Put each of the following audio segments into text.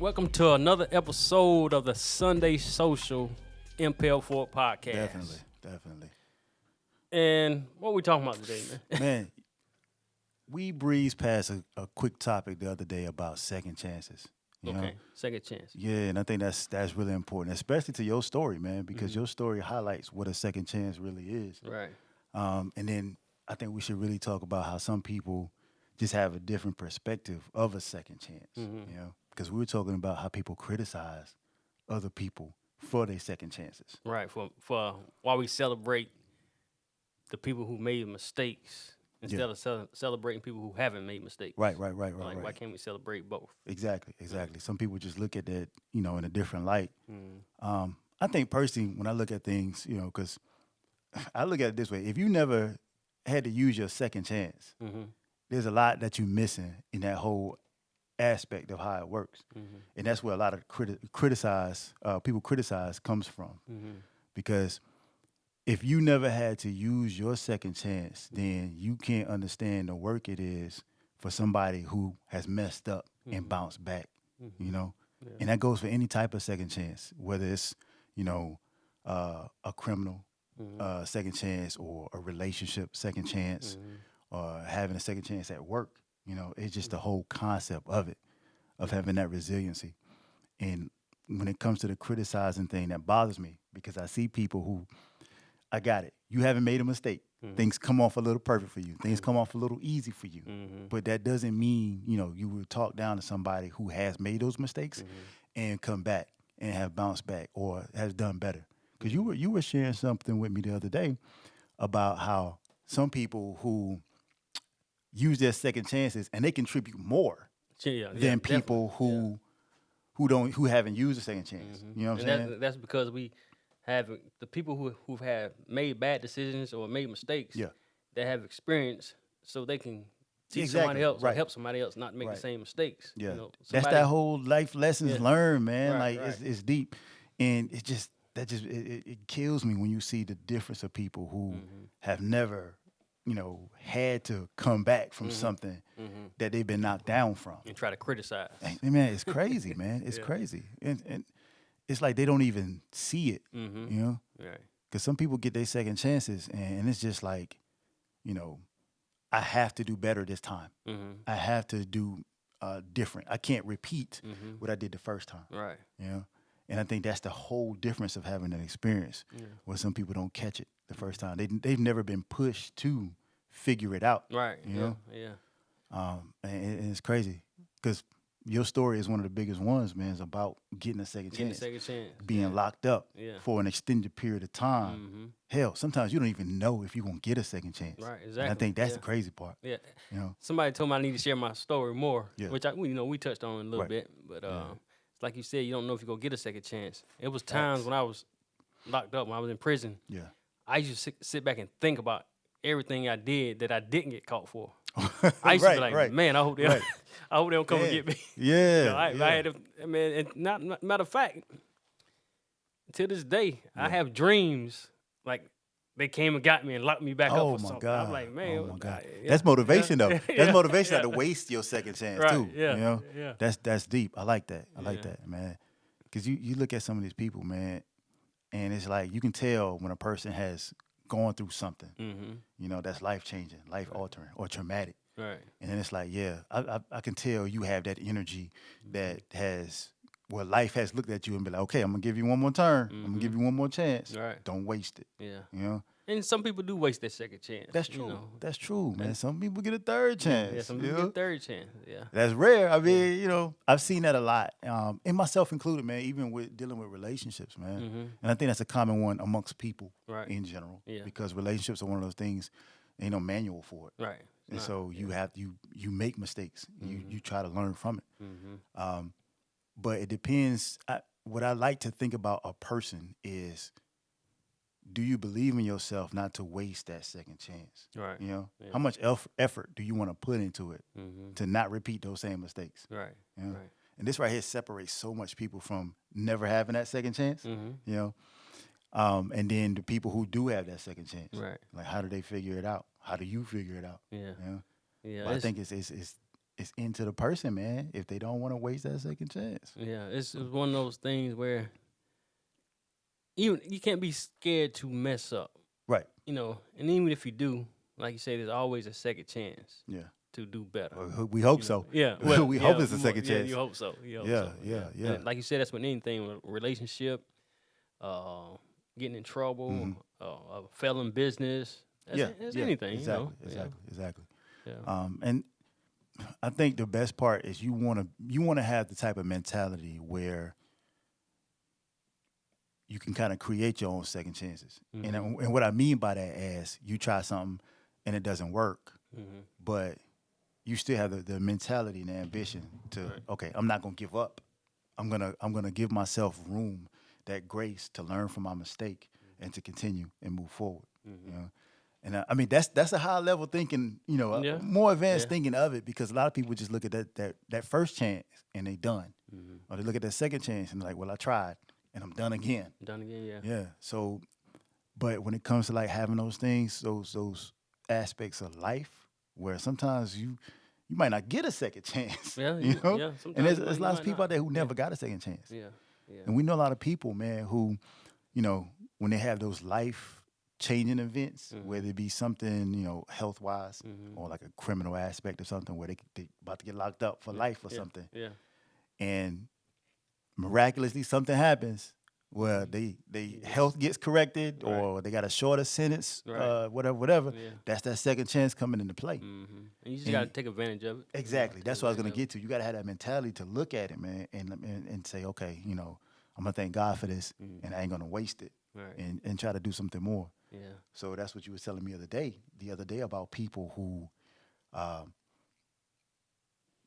Welcome to another episode of the Sunday Social Impel Forward podcast. Definitely. And what we talking about today, man? Man, we breezed past a quick topic the other day about second chances. You know? Second chance. Yeah, and I think that's really important, especially to your story, man, because your story highlights what a second chance really is. Right. And then I think we should really talk about how some people just have a different perspective of a second chance. You know, because we were talking about how people criticize other people for their second chances. Right. For while we celebrate the people who made mistakes instead of celebrating people who haven't made mistakes. Right. Why can't we celebrate both? Exactly. Some people just look at that, in a different light. I think personally, when I look at things, because I look at it this way: if you never had to use your second chance, there's a lot that you're missing in that whole aspect of how it works, and that's where a lot of people criticize comes from, because if you never had to use your second chance, then you can't understand the work it is for somebody who has messed up and bounced back, and that goes for any type of second chance, whether it's, a criminal second chance or a relationship second chance or having a second chance at work. It's just the whole concept of it, of having that resiliency. And when it comes to the criticizing thing, that bothers me because I see people who, I got it. You haven't made a mistake. Things come off a little perfect for you. Things come off a little easy for you. But that doesn't mean, you will talk down to somebody who has made those mistakes and come back and have bounced back or has done better. Because you were sharing something with me the other day about how some people who use their second chances and they contribute more than people who haven't used a second chance. You know what I'm saying? That's because we have the people who've had made bad decisions or made mistakes that have experience, so they can teach somebody else or help somebody else not make the same mistakes. Yeah, that's that whole life lessons learned, man. It's deep, and it kills me when you see the difference of people who have never, had to come back from something that they've been knocked down from and try to criticize. Man, it's crazy, man. It's crazy, and it's like they don't even see it, Right. Because some people get their second chances, and it's just like, I have to do better this time. I have to do different. I can't repeat what I did the first time. Right. And I think that's the whole difference of having an experience where some people don't catch it the first time. They've never been pushed to figure it out. Right. And it's crazy because your story is one of the biggest ones, man. It's about getting a second chance. Being locked up for an extended period of time. Hell, sometimes you don't even know if you're going to get a second chance. Right, exactly. And I think that's the crazy part. Yeah. Somebody told me I need to share my story more, which we touched on a little bit. But it's like you said, you don't know if you're going to get a second chance. It was times when I was locked up, when I was in prison. Yeah. I used to sit back and think about everything I did that I didn't get caught for. I used to be like, man, I hope they don't come and get me. Yeah. I had matter of fact, to this day, I have dreams like they came and got me and locked me back up for something. God. I'm like, man, oh my God. That's motivation though. That's motivation not to waste your second chance too. Yeah. That's deep. I like that. I like that, man. Because you look at some of these people, man, and it's like you can tell when a person has gone through something, that's life-changing, life-altering, or traumatic. Right. And then it's like, I can tell you have that energy that life has looked at you and be like, okay, I'm going to give you one more turn. I'm going to give you one more chance. Right. Don't waste it. Yeah. And some people do waste their second chance. That's true. That's true, man. Some people get a third chance. Yeah, some people get a third chance. Yeah. That's rare. I mean, I've seen that a lot. And myself included, man, even with dealing with relationships, man. And I think that's a common one amongst people in general. Yeah. Because relationships are one of those things, ain't no manual for it. Right. And so you make mistakes. You try to learn from it. But it depends. What I like to think about a person is, do you believe in yourself not to waste that second chance? Right. How much effort do you want to put into it to not repeat those same mistakes? Right. Right. And this right here separates so much people from never having that second chance. And then the people who do have that second chance. Right. Like, how do they figure it out? How do you figure it out? Yeah. But I think it's it's into the person, man. If they don't want to waste that second chance. Yeah, it's one of those things where you can't be scared to mess up. Right. You know, and even if you do, like you say, there's always a second chance. Yeah. To do better. We hope so. Yeah. Well, we hope it's a second chance. You hope so. Yeah. And like you said, that's with anything, relationship, getting in trouble, a failing business. That's anything. Exactly. You know? Exactly. Yeah. And I think the best part is you want to have the type of mentality where you can kind of create your own second chances. And what I mean by that is you try something and it doesn't work, but you still have the mentality and the ambition to, okay, I'm not gonna give up. I'm gonna give myself room, that grace to learn from my mistake and to continue and move forward. You know, and I mean that's a high level thinking. You know, more advanced thinking of it, because a lot of people just look at that first chance and they done, or they look at that second chance and they're like, well, I tried and I'm done again. Yeah. So, but when it comes to like having those things, those aspects of life, where sometimes you might not get a second chance. Yeah, you know? Yeah, and there's lots of people out there who never got a second chance. Yeah. And we know a lot of people, man, who, you know, when they have those life-changing events, whether it be something, you know, health-wise or like a criminal aspect or something where they about to get locked up for life or something. Yeah. And miraculously something happens where they health gets corrected or they got a shorter sentence, whatever. Yeah. That's that second chance coming into play. And you just got to take advantage of it. Exactly. That's what I was going to get to. You got to have that mentality to look at it, man, and say, okay, you know, I'm going to thank God for this, and I ain't going to waste it, and try to do something more. Yeah. So that's what you were telling me the other day about people who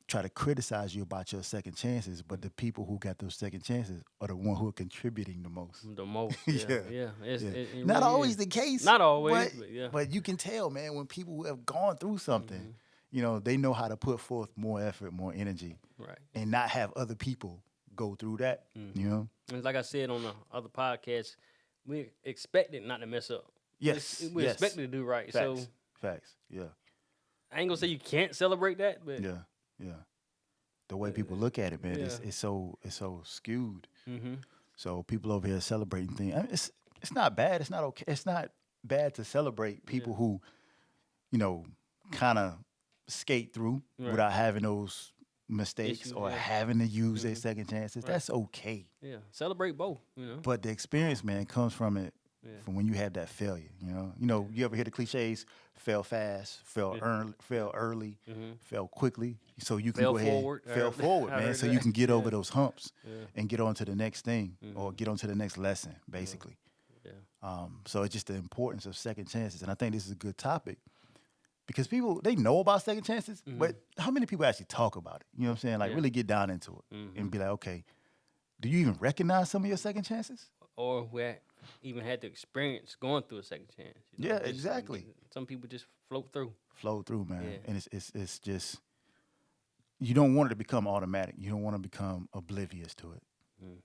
try to criticize you about your second chances, but the people who got those second chances are the one who are contributing the most. Yeah. It not really always is. The case. Not always, but you can tell, man, when people who have gone through something, you know, they know how to put forth more effort, more energy, and not have other people go through that, you know? And like I said on the other podcast, we expected not to mess up. Yes. We expected to do right. Facts. Yeah. I ain't gonna say you can't celebrate that, but yeah. The way people look at it, man, it's so skewed. So people over here celebrating things. I mean, it's not bad. It's not okay. It's not bad to celebrate people who, you know, kind of skate through without having those mistakes or having to use their second chances. That's okay. Yeah, celebrate both. You know, but the experience, man, comes from it. From when you have that failure, you know, you ever hear the cliches? Fail fast, fail early, fail quickly, so you can go ahead, fail forward, man, so you can get over those humps and get on to the next thing or get on to the next lesson, basically. So it's just the importance of second chances, and I think this is a good topic because people, they know about second chances, but how many people actually talk about it? You know what I'm saying? Like really get down into it and be like, okay, do you even recognize some of your second chances? Or where even had the experience going through a second chance. You know? Yeah, exactly. Some people just float through. Float through, man. Yeah. And it's just, you don't want it to become automatic. You don't want to become oblivious to it.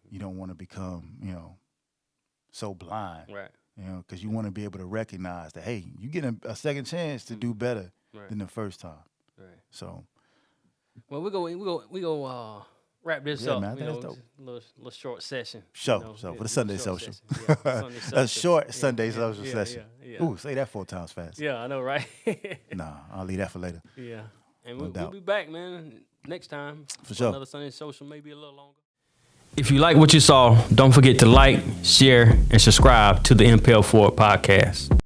You don't want to become, you know, so blind. Right. You know, because you want to be able to recognize that, hey, you get a second chance to do better than the first time. Right. So. Well, we go wrap this up. Man, you know, little short session. So for the Sunday social. A short Sunday social session. Yeah. Ooh, say that 4 times fast. Yeah, I know, right? Nah, I'll leave that for later. Yeah. And we'll be back, man, next time. For sure. Another Sunday social, maybe a little longer. If you like what you saw, don't forget to like, share, and subscribe to the Impel Forward podcast.